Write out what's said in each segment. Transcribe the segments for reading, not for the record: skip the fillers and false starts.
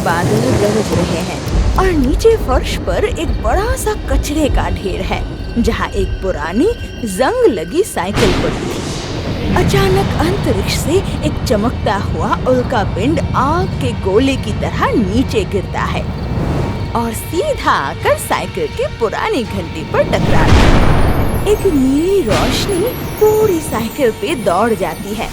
में बादल गरज रहे हैं और नीचे फर्श पर एक बड़ा सा कचरे का ढेर है, जहाँ एक पुरानी जंग लगी साइकिल पड़ी थी। अचानक अंतरिक्ष से एक चमकता हुआ उल्का पिंड आग के गोले की तरह नीचे गिरता है और सीधा आकर साइकिल की पुरानी घंटी पर टकराता है। एक नीली रोशनी पूरी साइकिल पे दौड़ जाती है।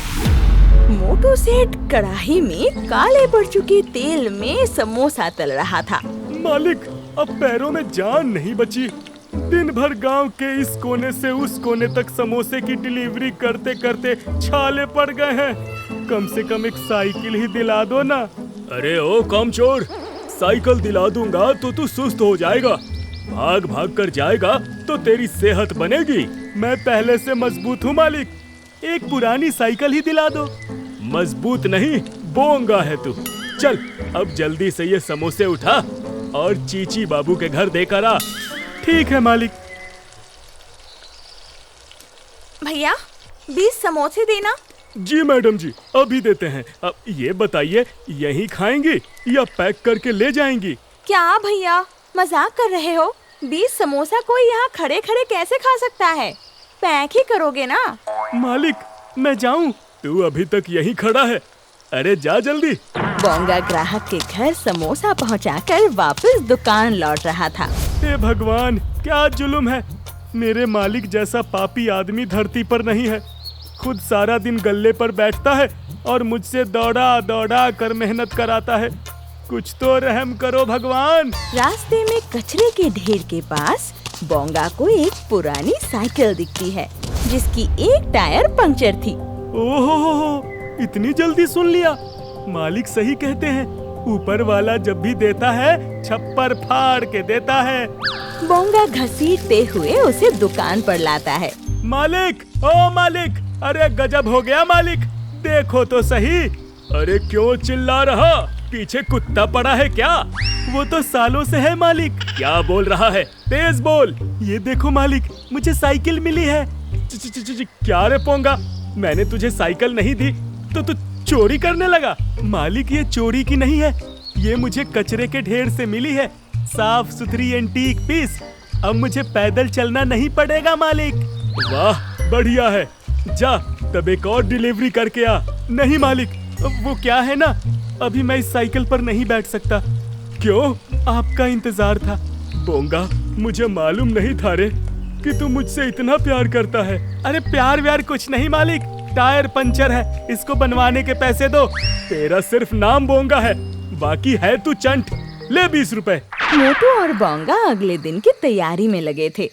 मोटू सेठ कढ़ाई में काले पड़ चुके तेल में समोसा तल रहा था। मालिक, अब पैरों में जान नहीं बची। दिन भर गांव के इस कोने से उस कोने तक समोसे की डिलीवरी करते करते छाले पड़ गए हैं। कम से कम एक साइकिल ही दिला दो ना। अरे ओ कामचोर, साइकिल दिला दूंगा तो तू सुस्त हो जाएगा। भाग भाग कर जाएगा तो तेरी सेहत बनेगी। मैं पहले से मजबूत हूँ मालिक, एक पुरानी साइकिल ही दिला दो। मजबूत नहीं, बोंगा है तू। चल अब जल्दी से ये समोसे उठा और चीची बाबू के घर देकर आ। ठीक है मालिक। भैया 20 समोसे देना। जी मैडम जी, अभी देते हैं। अब ये बताइए, यहीं खाएंगी या पैक करके ले जाएंगी? क्या भैया मजाक कर रहे हो? 20 समोसा कोई यहाँ खड़े खड़े कैसे खा सकता है? पैक ही करोगे ना? मालिक मैं जाऊँ? तू अभी तक यहीं खड़ा है। अरे जा जल्दी। बोंगा ग्राहक के घर समोसा पहुंचाकर वापस दुकान लौट रहा था। हे भगवान, क्या जुल्म है। मेरे मालिक जैसा पापी आदमी धरती पर नहीं है। खुद सारा दिन गल्ले पर बैठता है और मुझसे दौड़ा दौड़ा कर मेहनत कराता है। कुछ तो रहम करो भगवान। रास्ते में कचरे के ढेर के पास बोंगा को एक पुरानी साइकिल दिखती है, जिसकी एक टायर पंक्चर थी। ओहो, इतनी जल्दी सुन लिया। मालिक सही कहते हैं, ऊपर वाला जब भी देता है छप्पर फाड़ के देता है। बोंगा घसीटते हुए उसे दुकान पर लाता है। मालिक, ओ मालिक, अरे गजब हो गया मालिक, देखो तो सही। अरे क्यों चिल्ला रहा? पीछे कुत्ता पड़ा है क्या? वो तो सालों से है मालिक। क्या बोल रहा है? तेज बोल। ये देखो मालिक, मुझे साइकिल मिली है। क्या रे पोंगा, मैंने तुझे साइकिल नहीं दी तो तू चोरी करने लगा? मालिक ये चोरी की नहीं है, ये मुझे कचरे के ढेर से मिली है। साफ सुथरी एंटीक पीस। अब मुझे पैदल चलना नहीं पड़ेगा मालिक। वाह बढ़िया है, जा तब एक और डिलीवरी करके आ। नहीं मालिक, वो क्या है ना, अभी मैं इस साइकिल पर नहीं बैठ सकता। क्यों? आपका इंतजार था। बोंगा, मुझे मालूम नहीं था रे कि तू मुझसे इतना प्यार करता है। अरे प्यार व्यार कुछ नहीं मालिक, टायर पंचर है, इसको बनवाने के पैसे दो। तेरा सिर्फ नाम बोंगा है, बाकी है तू चंट। ले 20 रुपए। मोटू और बोंगा अगले दिन की तैयारी में लगे थे।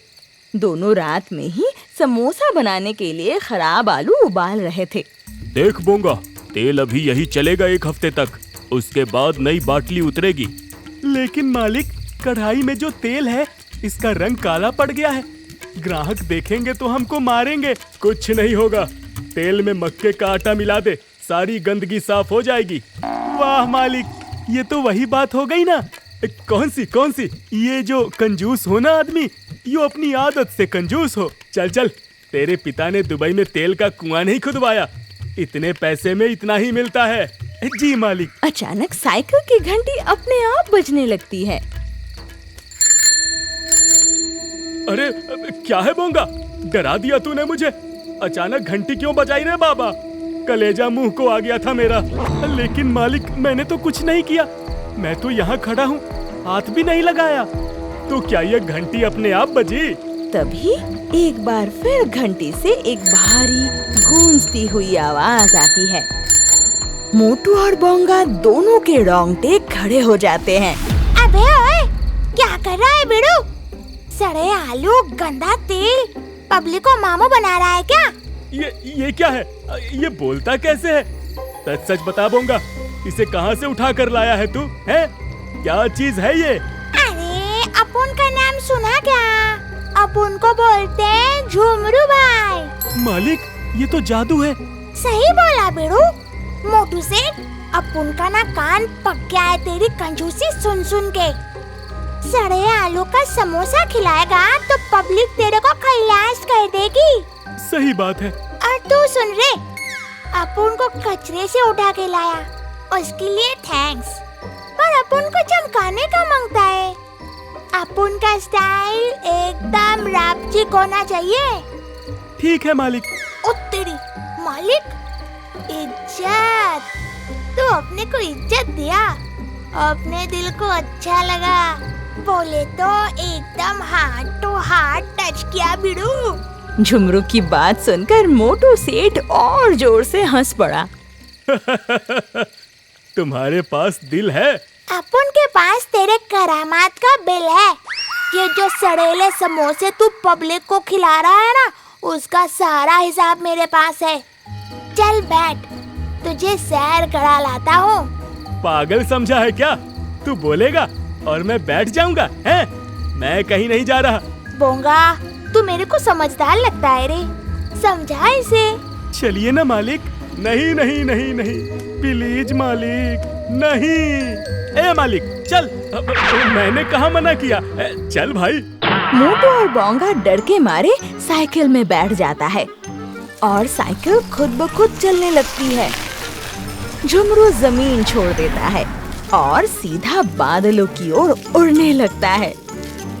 दोनों रात में ही समोसा बनाने के लिए खराब आलू उबाल रहे थे। देख बोंगा, तेल अभी यही चलेगा 1 हफ्ते तक, उसके बाद नई बाटली उतरेगी। लेकिन मालिक, कढ़ाई में जो तेल है इसका रंग काला पड़ गया है। ग्राहक देखेंगे तो हमको मारेंगे। कुछ नहीं होगा, तेल में मक्के का आटा मिला दे, सारी गंदगी साफ हो जाएगी। वाह मालिक, ये तो वही बात हो गई ना। कौन सी? ये जो कंजूस हो ना आदमी, यो अपनी आदत से कंजूस हो। चल चल, तेरे पिता ने दुबई में तेल का कुआं नहीं खुदवाया, इतने पैसे में इतना ही मिलता है। जी मालिक। अचानक साइकिल की घंटी अपने आप बजने लगती है। अरे क्या है बोंगा, डरा दिया तूने मुझे। अचानक घंटी क्यों बजाई रे बाबा? कलेजा मुंह को आ गया था मेरा। लेकिन मालिक, मैंने तो कुछ नहीं किया, मैं तो यहाँ खड़ा हूँ, हाथ भी नहीं लगाया। तो क्या ये घंटी अपने आप बजी? तभी एक बार फिर घंटी से एक भारी गूंजती हुई आवाज आती है। मोटू और बोंगा दोनों के रोंगटे खड़े हो जाते हैं। अबे ओए, क्या कर रहा है बिड़ू? सड़े आलू, गंदा तेल, पब्लिक को मामू बना रहा है क्या? ये क्या है? ये बोलता कैसे है? सच सच बता बोंगा, इसे कहाँ से उठा कर लाया है तू? है क्या चीज है ये? अरे अपुन का नाम सुना क्या? अपुन को बोलते हैं झुमरू भाई। मालिक, ये तो जादू है। सही बोला बिड़ू। मोटू सेठ, अपुन का ना कान पक गया है तेरी कंजूसी सुन सुन के। सड़े आलू का समोसा खिलाएगा तो पब्लिक तेरे को खल्लास कर देगी। सही बात है। और तू सुन रे, अपुन को कचरे से उठा के लाया, उसके लिए थैंक्स। पर अपन को चमकाने का मांगता है। अपन का स्टाइल एकदम रापचिक होना चाहिए। ठीक है मालिक। ओ तेरी मालिक, इज्जत। तू अपने को इज्जत दिया, अपने दिल को अच्छा लगा, बोले तो एकदम हार्ट टू हार्ट टच किया बिड़ू। झुमरू की बात सुनकर मोटू सेठ और जोर से हंस पड़ा। तुम्हारे पास दिल है। अपन के पास तेरे करामात का बिल है। ये जो सड़ेले समोसे तू पब्लिक को खिला रहा है ना, उसका सारा हिसाब मेरे पास है। चल बैठ, तुझे सैर करा लाता हूँ। पागल समझा है क्या? तू बोलेगा और मैं बैठ जाऊंगा? हैं? मैं कहीं नहीं जा रहा। बोंगा, तू मेरे को समझदार लगता है रे, समझा इसे। चलिए ना मालिक। नहीं नहीं नहीं नहीं, प्लीज मालिक, नहीं। ए मालिक चल। मैंने कहाँ मना किया? चल भाई। मोटू और बोंगा डर के मारे साइकिल में बैठ जाता है और साइकिल खुद ब खुद चलने लगती है। झुमरू जमीन छोड़ देता है और सीधा बादलों की ओर उड़ने लगता है।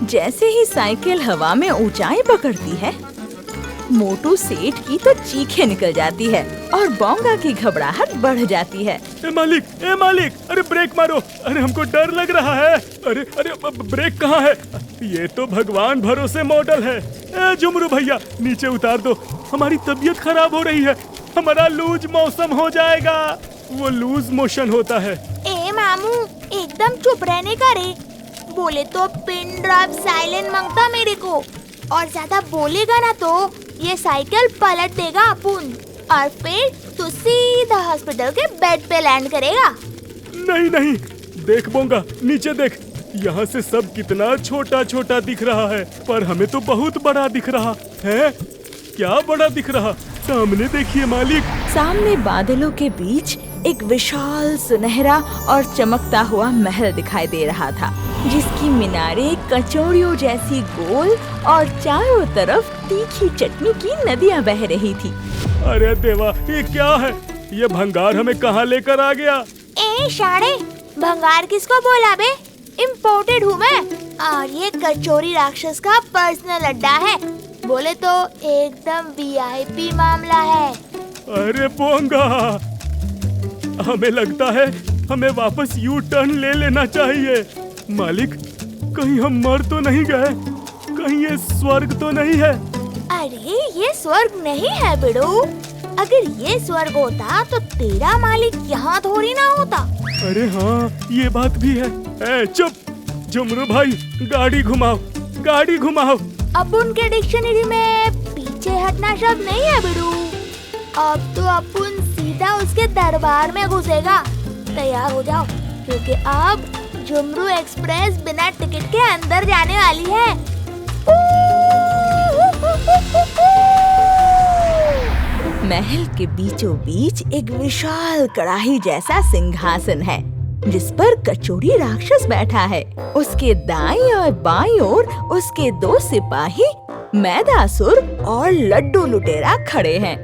जैसे ही साइकिल हवा में ऊंचाई पकड़ती है, मोटू सेठ की तो चीखें निकल जाती है और बोंगा की घबराहट बढ़ जाती है। ए मालिक, अरे ब्रेक मारो। अरे हमको डर लग रहा है। अरे ब्रेक कहाँ है? ये तो भगवान भरोसे मॉडल है। ए झुमरू भैया, नीचे उतार दो, हमारी तबीयत खराब हो रही है। हमारा लूज मौसम हो जाएगा। वो लूज मोशन होता है। ए मामू, एकदम चुप रहने का रे। बोले तो पिन ड्रॉप साइलेंट मांगता मेरे को, और ज्यादा बोलेगा ना तो ये साइकिल पलट देगा अपुन, और फिर तू सीधा हॉस्पिटल के बेड पे लैंड करेगा। नहीं, देख बोंगा, नीचे देख। यहाँ से सब कितना छोटा छोटा दिख रहा है, पर हमें तो बहुत बड़ा दिख रहा है। क्या बड़ा दिख रहा? सामने देखिए मालिक। सामने बादलों के बीच एक विशाल सुनहरा और चमकता हुआ महल दिखाई दे रहा था, जिसकी मीनारें कचौड़ियों जैसी गोल और चारों तरफ तीखी चटनी की नदियां बह रही थी। अरे देवा, ये क्या है? ये भंगार हमें कहाँ लेकर आ गया? ए शाणे, भंगार किसको बोला बे? इम्पोर्टेड हूँ मैं, और ये कचौरी राक्षस का पर्सनल अड्डा है। बोले तो एकदम VIP मामला है। अरे बोंगा, हमें लगता है हमें वापस यू टर्न ले लेना चाहिए। मालिक, कहीं हम मर तो नहीं गए? कहीं ये स्वर्ग तो नहीं है? अरे ये स्वर्ग नहीं है बिड़ू। अगर ये स्वर्ग होता तो तेरा मालिक यहाँ थोड़ी ना होता। अरे हाँ, ये बात भी है। ए चुप, झुमरू भाई, गाड़ी घुमाओ। अब उनके डिक्शनरी में पीछे हटना शब्द नहीं है बिड़ू। अब तो अपुन सीधा उसके दरबार में घुसेगा। तैयार हो जाओ, क्योंकि अब झुमरू एक्सप्रेस बिना टिकट के अंदर जाने वाली है। महल के बीचों बीच एक विशाल कड़ाही जैसा सिंहासन है, जिस पर कचौड़ी राक्षस बैठा है। उसके दाईं और बाईं ओर उसके 2 सिपाही मैदासुर और लड्डू लुटेरा खड़े हैं।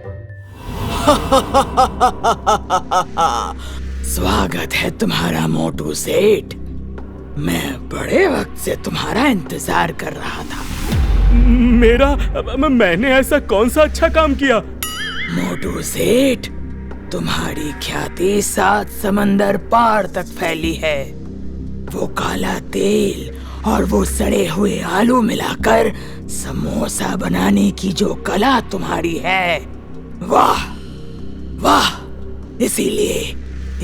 स्वागत है तुम्हारा मोटू सेठ। मैं बड़े वक्त से तुम्हारा इंतजार कर रहा था। मैंने ऐसा कौन सा अच्छा काम किया? मोटू सेठ, तुम्हारी ख्याति 7 समंदर पार तक फैली है। वो काला तेल और वो सड़े हुए आलू मिलाकर समोसा बनाने की जो कला तुम्हारी है, वाह वाह।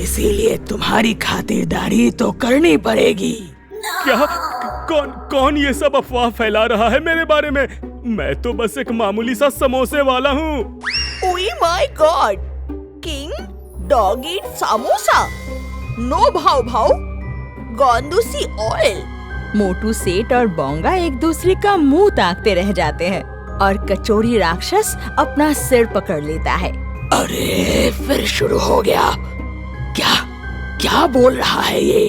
इसीलिए तुम्हारी खातिरदारी तो करनी पड़ेगी। क्या? कौन ये सब अफवाह फैला रहा है मेरे बारे में? मैं तो बस एक मामूली सा समोसे वाला हूँ। Oh my God, king dog eat samosa, no भाव गौंदूसी ऑयल। मोटू सेठ और बोंगा एक दूसरे का मुंह ताकते रह जाते हैं और कचौड़ी राक्षस अपना सिर पकड़ लेता है। अरे फिर शुरू हो गया। क्या बोल रहा है ये?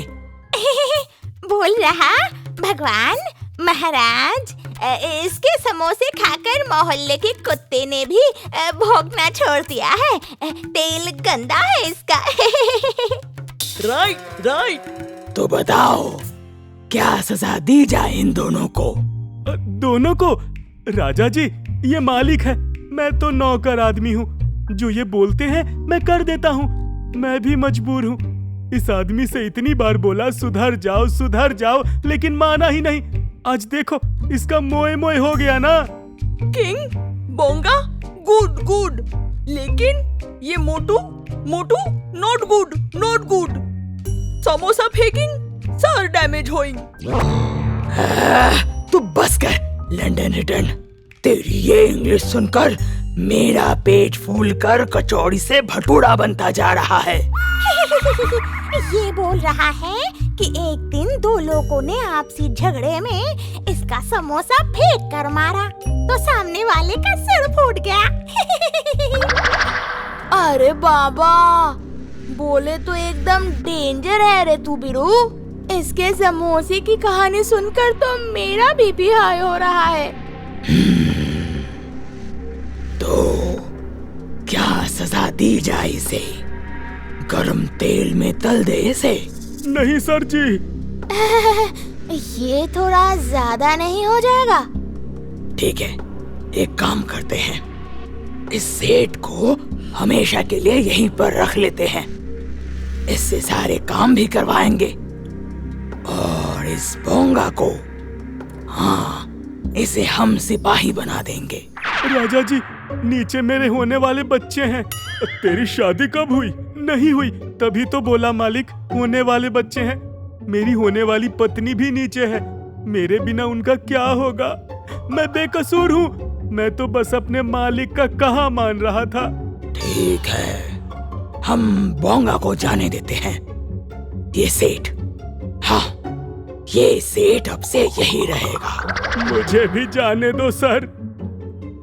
बोल रहा, भगवान महाराज, इसके समोसे खाकर मोहल्ले के कुत्ते ने भी भौंकना छोड़ दिया है। तेल गंदा है इसका। राइट। तो बताओ, क्या सजा दी जाए इन दोनों को? दोनों को? राजा जी, ये मालिक है, मैं तो नौकर आदमी हूँ। जो ये बोलते हैं मैं कर देता हूँ। मैं भी मजबूर हूँ। इस आदमी से इतनी बार बोला सुधर जाओ, लेकिन माना ही नहीं। आज देखो, इसका मोए मोए हो गया ना। किंग, बोंगा, गुड, लेकिन ये मोटू नॉट गुड। समोसा फेंकिंग, सर डैमेज होइंग। तू बस कर, लंदन रिटर्न। तेरी ये इंग्लिश सुनकर मेरा पेट फूल कर कचौड़ी से भटूरा बनता जा रहा है। ये बोल रहा है कि एक दिन दो लोगों ने आपसी झगड़े में इसका समोसा फेंक कर मारा तो सामने वाले का सिर फूट गया। अरे बाबा, बोले तो एकदम डेंजर है रे तू बिरू। इसके समोसे की कहानी सुनकर तो मेरा बीपी हाई हो रहा है। तो क्या सजा दी जाए इसे? गरम तेल में तल दे इसे? नहीं सर जी। ये थोड़ा ज्यादा नहीं हो जाएगा? ठीक है, एक काम करते हैं, इस सेठ को हमेशा के लिए यहीं पर रख लेते हैं। इससे सारे काम भी करवाएंगे। और इस बोंगा को, हाँ, इसे हम सिपाही बना देंगे। राजा जी, नीचे मेरे होने वाले बच्चे हैं। तेरी शादी कब हुई? नहीं हुई, तभी तो बोला मालिक, होने वाले बच्चे हैं। मेरी होने वाली पत्नी भी नीचे है। मेरे बिना उनका क्या होगा? मैं बेकसूर हूँ। मैं तो बस अपने मालिक का कहा मान रहा था। ठीक है, हम बोंगा को जाने देते हैं। ये सेठ, हाँ, ये सेठ अब से यही रहेगा। मुझे भी जाने दो सर।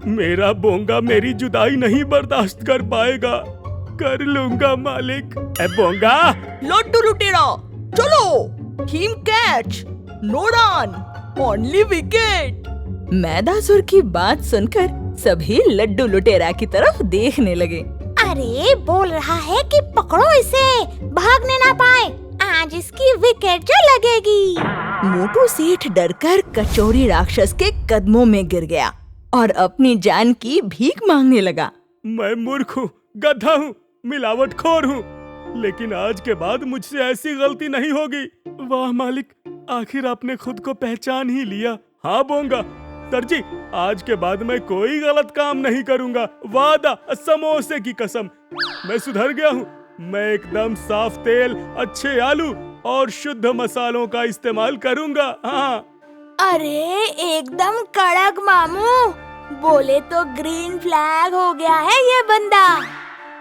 मेरा बोंगा मेरी जुदाई नहीं बर्दाश्त कर पाएगा। कर लूंगा मालिक। ए बोंगा, लड्डू लुटेरा, चलो। Team catch, no run, only wicket. मैदासुर की बात सुनकर सभी लड्डू लुटेरा की तरफ देखने लगे। अरे बोल रहा है कि पकड़ो इसे, भागने ना पाए। आज इसकी विकेट जो लगेगी। मोटू सेठ डरकर कचौड़ी राक्षस के कदमों में गिर गया और अपनी जान की भीख मांगने लगा। मैं मूर्ख हूँ, गधा हूँ, मिलावटखोर हूँ, लेकिन आज के बाद मुझसे ऐसी गलती नहीं होगी। वाह मालिक, आखिर आपने खुद को पहचान ही लिया। हाँ बोंगा, सर जी, आज के बाद मैं कोई गलत काम नहीं करूँगा। वादा, समोसे की कसम। मैं सुधर गया हूँ। मैं एकदम साफ तेल, अच्छे आलू और शुद्ध मसालों का इस्तेमाल करूँगा। हाँ। अरे एकदम कड़क मामू, बोले तो ग्रीन फ्लैग हो गया है ये बंदा।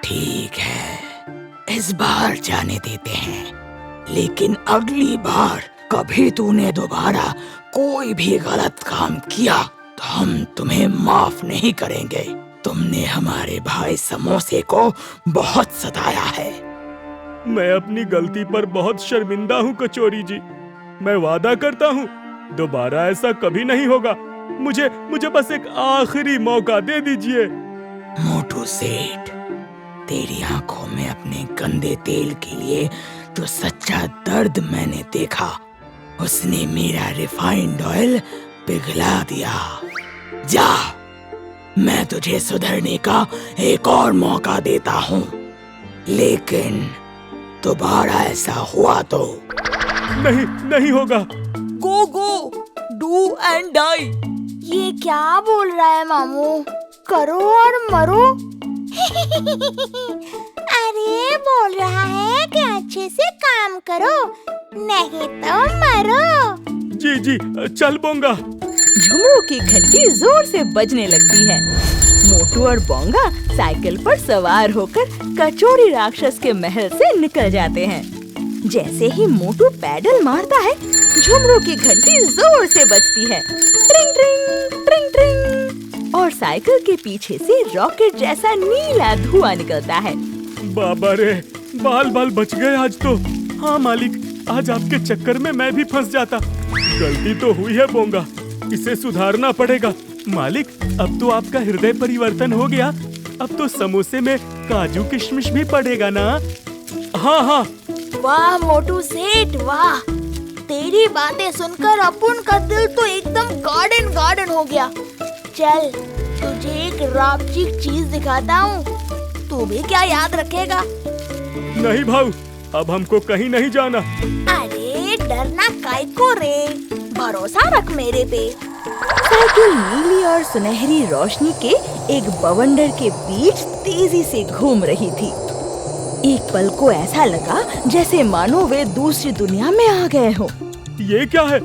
ठीक है, इस बार जाने देते हैं, लेकिन अगली बार कभी तूने दोबारा कोई भी गलत काम किया तो हम तुम्हें माफ नहीं करेंगे। तुमने हमारे भाई समोसे को बहुत सताया है। मैं अपनी गलती पर बहुत शर्मिंदा हूँ कचौरी जी। मैं वादा करता हूँ, दोबारा ऐसा कभी नहीं होगा। मुझे बस एक आखिरी मौका दे दीजिए। मोटू सेठ, तेरी आंखों में अपने गंदे तेल के लिए जो सच्चा दर्द मैंने देखा, उसने मेरा रिफाइंड ऑयल पिघला दिया। जा, मैं तुझे सुधरने का एक और मौका देता हूँ, लेकिन दोबारा ऐसा हुआ तो नहीं होगा। गो, डू एंड डाई। ये क्या बोल रहा है मामू? करो और मरो। अरे बोल रहा है कि अच्छे से काम करो, नहीं तो मरो। जी, चल बोंगा। झुमरू की घंटी जोर से बजने लगती है। मोटू और बोंगा साइकिल पर सवार होकर कचौड़ी राक्षस के महल से निकल जाते हैं। जैसे ही मोटू पैडल मारता है, झुमरू की घंटी जोर से बजती है, ट्रिंग ट्रिंग ट्रिंग ट्रिंग, और साइकिल के पीछे से रॉकेट जैसा नीला धुआं निकलता है। बाबा रे, बाल बच गए आज तो। हाँ मालिक, आज आपके चक्कर में मैं भी फंस जाता। गलती तो हुई है बोंगा, इसे सुधारना पड़ेगा। मालिक, अब तो आपका हृदय परिवर्तन हो गया। अब तो समोसे में काजू किशमिश भी पड़ेगा ना? हाँ, वाह मोटू सेठ वाह, तेरी बातें सुनकर अपुन का दिल तो एकदम गार्डन गार्डन हो गया। चल तुझे एक रापचिक चीज दिखाता हूँ, तू भी क्या याद रखेगा? नहीं भाऊ, अब हमको कहीं नहीं जाना। अरे डरना काय को रे, भरोसा रख मेरे पे। साइकिल नीली और सुनहरी रोशनी के एक बवंडर के बीच तेजी से घूम रही थी। एक पल को ऐसा लगा जैसे मानो वे दूसरी दुनिया में आ गए हो। ये क्या है?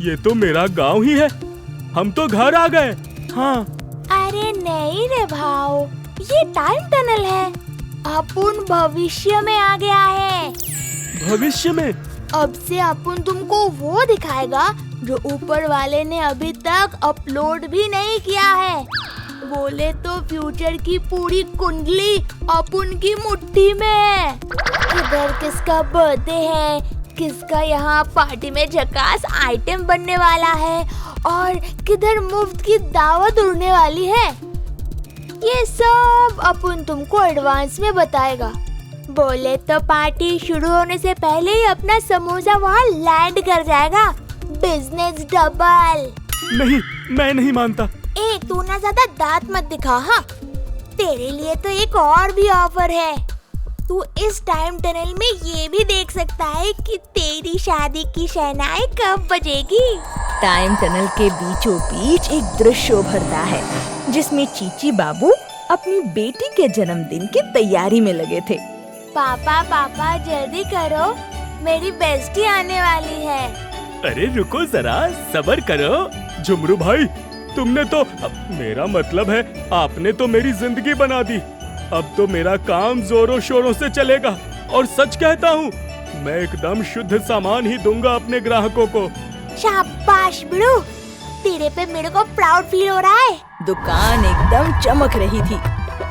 ये तो मेरा गांव ही है। हम तो घर आ गए। हाँ। अरे नहीं रे भाव, ये टाइम टनल है। अपुन भविष्य में आ गया है। भविष्य में? अब से अपुन तुमको वो दिखाएगा जो ऊपर वाले ने अभी तक अपलोड भी नहीं किया है। बोले तो फ्यूचर की पूरी कुंडली अपुन की मुट्ठी में है। किधर किसका बर्थडे है, किसका यहाँ पार्टी में झकास आइटम बनने वाला है और किधर मुफ्त की दावत उड़ने वाली है, ये सब अपुन तुमको एडवांस में बताएगा। बोले तो पार्टी शुरू होने से पहले ही अपना समोसा वहाँ लैंड कर जाएगा। Business double. नहीं, मैं नहीं मानता। ए तू ना ज्यादा दांत मत दिखा। हाँ, तेरे लिए तो एक और भी ऑफर है। तू इस टाइम टनल में ये भी देख सकता है कि तेरी शादी की शहनाई कब बजेगी। टाइम टनल के बीचों बीच एक दृश्य उभरता है जिसमें चीची बाबू अपनी बेटी के जन्मदिन की तैयारी में लगे थे। पापा पापा जल्दी करो, मेरी बेस्टी आने वाली है। अरे रुको जरा, सब्र करो। झुमरू भाई, तुमने तो, मेरा मतलब है आपने तो मेरी जिंदगी बना दी। अब तो मेरा काम जोरों शोरों से चलेगा। और सच कहता हूँ, मैं एकदम शुद्ध सामान ही दूंगा अपने ग्राहकों को। शाबाश बिड़ू, तेरे पे मेरे को प्राउड फील हो रहा है। दुकान एकदम चमक रही थी।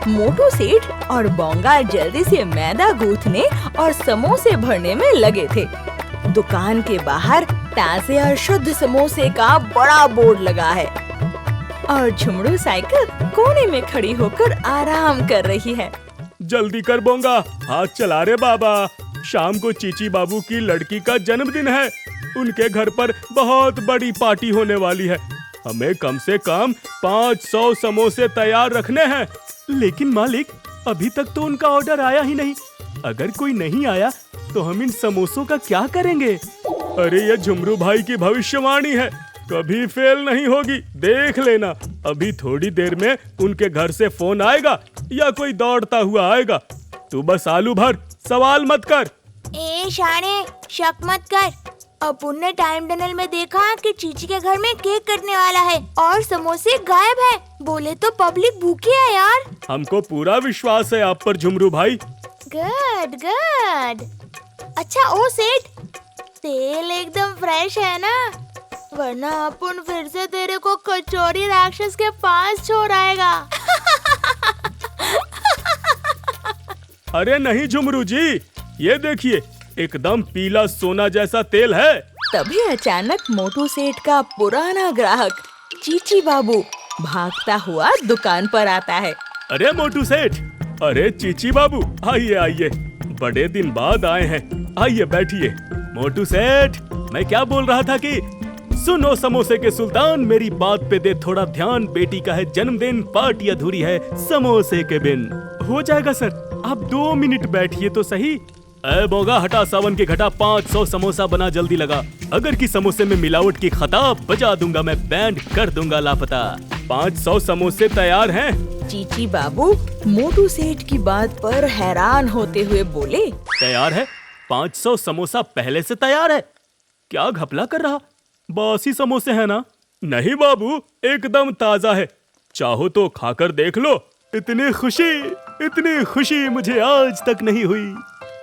मोटू सेठ और बोंगा जल्दी से मैदा गूंथने और समोसे भरने में लगे थे। दुकान के बाहर ताजे और शुद्ध समोसे का बड़ा बोर्ड लगा है और झुमरू साइकिल कोने में खड़ी होकर आराम कर रही है। जल्दी कर बोंगा, हाथ चला रे बाबा। शाम को चीची बाबू की लड़की का जन्मदिन है। उनके घर पर बहुत बड़ी पार्टी होने वाली है। हमें कम से कम 500 समोसे तैयार रखने हैं। लेकिन मालिक, अभी तक तो उनका ऑर्डर आया ही नहीं। अगर कोई नहीं आया तो हम इन समोसों का क्या करेंगे? अरे ये झुमरू भाई की भविष्यवाणी है, कभी फेल नहीं होगी। देख लेना, अभी थोड़ी देर में उनके घर से फोन आएगा या कोई दौड़ता हुआ आएगा। तू बस आलू भर, सवाल मत कर। ए शाने, शक मत कर। अपुन ने टाइम टनल में देखा कि चीची के घर में केक कटने वाला है और समोसे गायब है। बोले तो पब्लिक भूखी है यार। हमको पूरा विश्वास है आप पर झुमरू भाई। Good good. अच्छा ओ सेठ, तेल एकदम फ्रेश है ना? वरना अपुन फिर से तेरे को कचौरी राक्षस के पास छोड़ आएगा। अरे नहीं झुमरू जी, ये देखिए, एकदम पीला सोना जैसा तेल है। तभी अचानक मोटू सेठ का पुराना ग्राहक चीची बाबू भागता हुआ दुकान पर आता है। अरे मोटू सेठ, अरे चीची बाबू, आइए आइए, बड़े दिन बाद आए हैं। आइए बैठिए। मोटू सेठ, मैं क्या बोल रहा था कि सुनो समोसे के सुल्तान, मेरी बात पे दे थोड़ा ध्यान। बेटी का है जन्मदिन, पार्टी अधूरी है समोसे के बिन। हो जाएगा सर, आप 2 मिनट बैठिए तो सही। ऐ बोगा, हटा सावन की घटा, 500 समोसा बना, जल्दी लगा। अगर की समोसे में मिलावट की खता बजा दूंगा मैं, बैंड कर दूंगा लापता। 500 समोसे तैयार हैं। चीची बाबू मोटू सेठ की बात पर हैरान होते हुए बोले, तैयार है? 500 समोसा पहले से तैयार है। क्या घपला कर रहा? बासी समोसे है ना? नहीं बाबू, एकदम ताजा है। चाहो तो खाकर देख लो। इतनी खुशी मुझे आज तक नहीं हुई।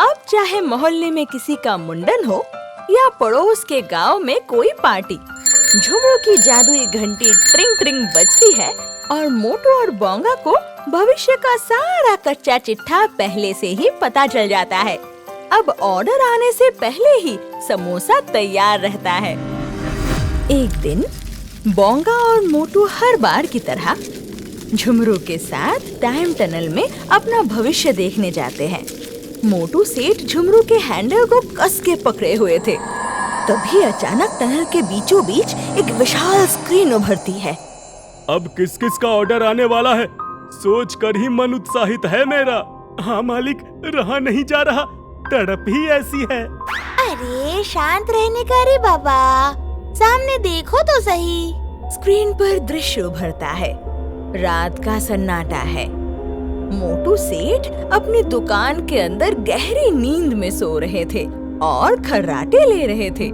अब चाहे मोहल्ले में किसी का मुंडन हो या पड़ोस के गांव में कोई पार्टी, झुमरू की जादुई घंटी ट्रिंग ट्रिंग बजती है और मोटू और बोंगा को भविष्य का सारा कच्चा चिट्ठा पहले से ही पता चल जाता है। अब ऑर्डर आने से पहले ही समोसा तैयार रहता है। एक दिन बोंगा और मोटू हर बार की तरह झुमरू के साथ टाइम टनल में अपना भविष्य देखने जाते हैं। मोटू सेठ झुमरू के हैंडल को कस के पकड़े हुए थे। तभी अचानक टनल के बीचों बीच एक विशाल स्क्रीन उभरती है। अब किस किस का ऑर्डर आने वाला है, सोच कर ही मन उत्साहित है मेरा। हाँ मालिक, रहा नहीं जा रहा, तड़प ही ऐसी है। अरे शांत रहने का रे बाबा, सामने देखो तो सही। स्क्रीन पर दृश्य उभरता है। रात का सन्नाटा है। मोटू सेठ अपनी दुकान के अंदर गहरी नींद में सो रहे थे और खर्राटे ले रहे थे।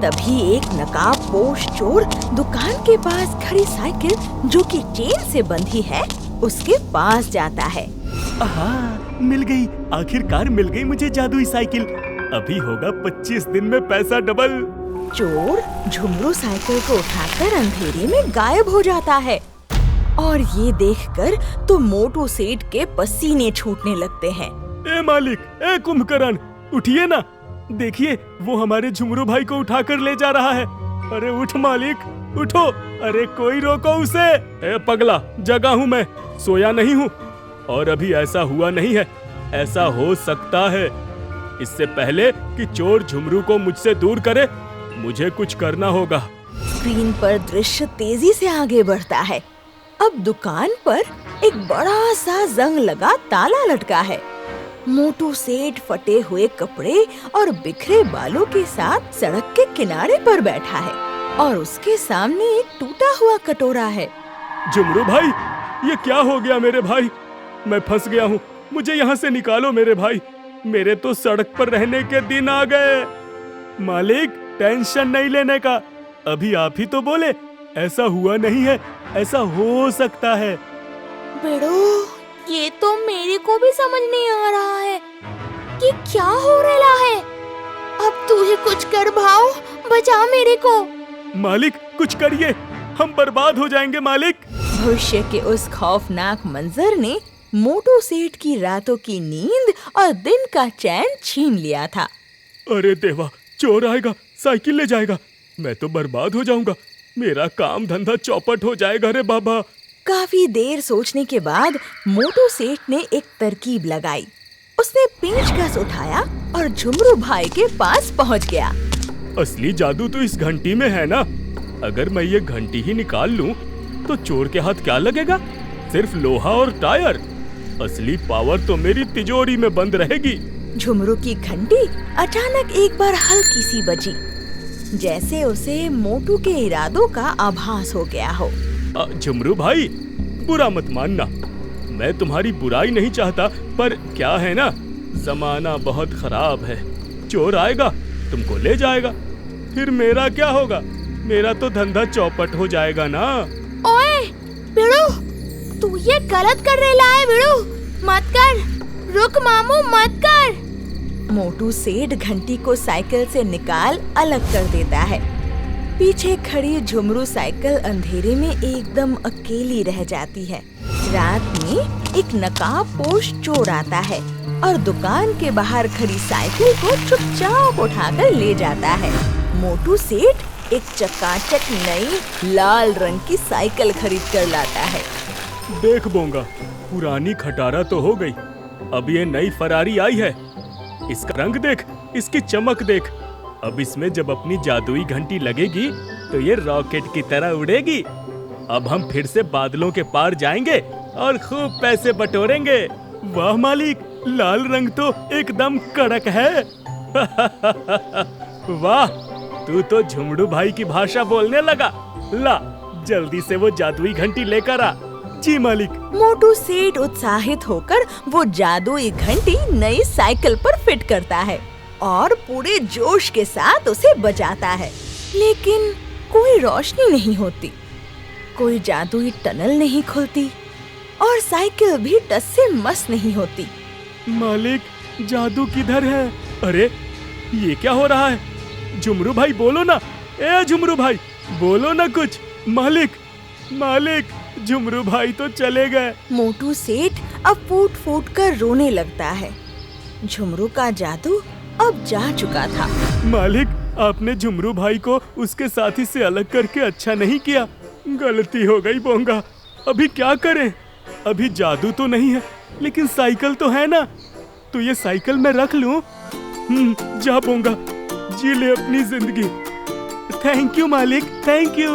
तभी एक नकाबपोश चोर दुकान के पास खड़ी साइकिल, जो कि चेन से बंधी है, उसके पास जाता है। आहा, मिल गई, आखिरकार मिल गई मुझे जादुई साइकिल। अभी होगा 25 दिन में पैसा डबल। चोर झुमरू साइकिल को उठाकर अंधेरे में गायब हो जाता है और ये देखकर तो मोटू सेठ के पसीने छूटने लगते हैं। ए मालिक, ए कुंभकर्ण, उठिए ना, देखिए वो हमारे झुमरू भाई को उठाकर ले जा रहा है। अरे उठ मालिक, उठो, अरे कोई रोको उसे। ए पगला, जगा हूँ मैं, सोया नहीं हूँ और अभी ऐसा हुआ नहीं है। ऐसा हो सकता है, इससे पहले कि चोर झुमरू को मुझसे दूर करे, मुझे कुछ करना होगा। स्क्रीन पर दृश्य तेजी से आगे बढ़ता है। अब दुकान पर एक बड़ा सा जंग लगा ताला लटका है। मोटू सेठ फटे हुए कपड़े और बिखरे बालों के साथ सड़क के किनारे पर बैठा है और उसके सामने एक टूटा हुआ कटोरा है। झुमरू भाई, ये क्या हो गया मेरे भाई? मैं फंस गया हूँ, मुझे यहाँ से निकालो मेरे भाई। मेरे तो सड़क पर रहने के दिन आ गए। मालिक, टेंशन नहीं लेने का, अभी आप ही तो बोले ऐसा हुआ नहीं है, ऐसा हो सकता है। बेड़ो, ये तो मेरे को भी समझ नहीं आ रहा है कि क्या हो रहा है। अब तू ही कुछ कर भाव, बचा मेरे को। मालिक कुछ करिए, हम बर्बाद हो जाएंगे मालिक। भविष्य के उस खौफनाक मंजर ने मोटू सेठ की रातों की नींद और दिन का चैन छीन लिया था। अरे देवा, चोर आएगा, साइकिल ले जाएगा, मैं तो बर्बाद हो जाऊंगा, मेरा काम धंधा चौपट हो जाएगा रे बाबा। काफी देर सोचने के बाद मोटू सेठ ने एक तरकीब लगाई। उसने पेंचकस उठाया और झुमरू भाई के पास पहुंच गया। असली जादू तो इस घंटी में है ना। अगर मैं ये घंटी ही निकाल लूं, तो चोर के हाथ क्या लगेगा? सिर्फ लोहा और टायर। असली पावर तो मेरी तिजोरी में बंद रहेगी। झुमरू की घंटी अचानक एक बार हल्की सी बजी, जैसे उसे मोटू के इरादों का आभास हो गया हो। झुमरू भाई, बुरा मत मानना, मैं तुम्हारी बुराई नहीं चाहता, पर क्या है ना, जमाना बहुत खराब है। चोर आएगा, तुमको ले जाएगा, फिर मेरा क्या होगा? मेरा तो धंधा चौपट हो जाएगा ना। ओए बिड़ू, तू ये गलत कर रहा है बिड़ू, मत कर, रुक मामू, मत कर। मोटू सेठ घंटी को साइकिल से निकाल अलग कर देता है। पीछे खड़ी झुमरू साइकिल अंधेरे में एकदम अकेली रह जाती है। रात में एक नकाबपोश चोर आता है और दुकान के बाहर खड़ी साइकिल को चुपचाप उठाकर ले जाता है। मोटू सेठ एक चकाचक नई लाल रंग की साइकिल खरीद कर लाता है। देख बोंगा, पुरानी खटारा तो हो गई, अब ये नई फरारी आई है। इसका रंग देख, इसकी चमक देख। अब इसमें जब अपनी जादुई घंटी लगेगी तो ये रॉकेट की तरह उड़ेगी। अब हम फिर से बादलों के पार जाएंगे और खूब पैसे बटोरेंगे। वाह मालिक, लाल रंग तो एकदम कड़क है। वाह, तू तो झुमरू भाई की भाषा बोलने लगा। ला, जल्दी से वो जादुई घंटी लेकर आ। जी मालिक। मोटू सेठ उत्साहित होकर वो जादुई घंटी नई साइकिल पर फिट करता है और पूरे जोश के साथ उसे बजाता है। लेकिन कोई रोशनी नहीं होती, कोई जादुई टनल नहीं खुलती और साइकिल भी टस से मस नहीं होती। मालिक, जादू किधर है? अरे ये क्या हो रहा है? झुमरू भाई बोलो ना, ए झुमरू भाई बोलो ना कुछ। मालिक, मालिक, झुमरू भाई तो चले गए। मोटू सेठ अब फूट फूट कर रोने लगता है। झुमरू का जादू अब जा चुका था। मालिक, आपने झुमरू भाई को उसके साथी से अलग करके अच्छा नहीं किया। गलती हो गई बोंगा। अभी क्या करें? अभी जादू तो नहीं है, लेकिन साइकिल तो है ना। तो ये साइकिल मैं रख लूं? जा बोंगा, जी ले अपनी जिंदगी। थैंक यू मालिक, थैंक यू।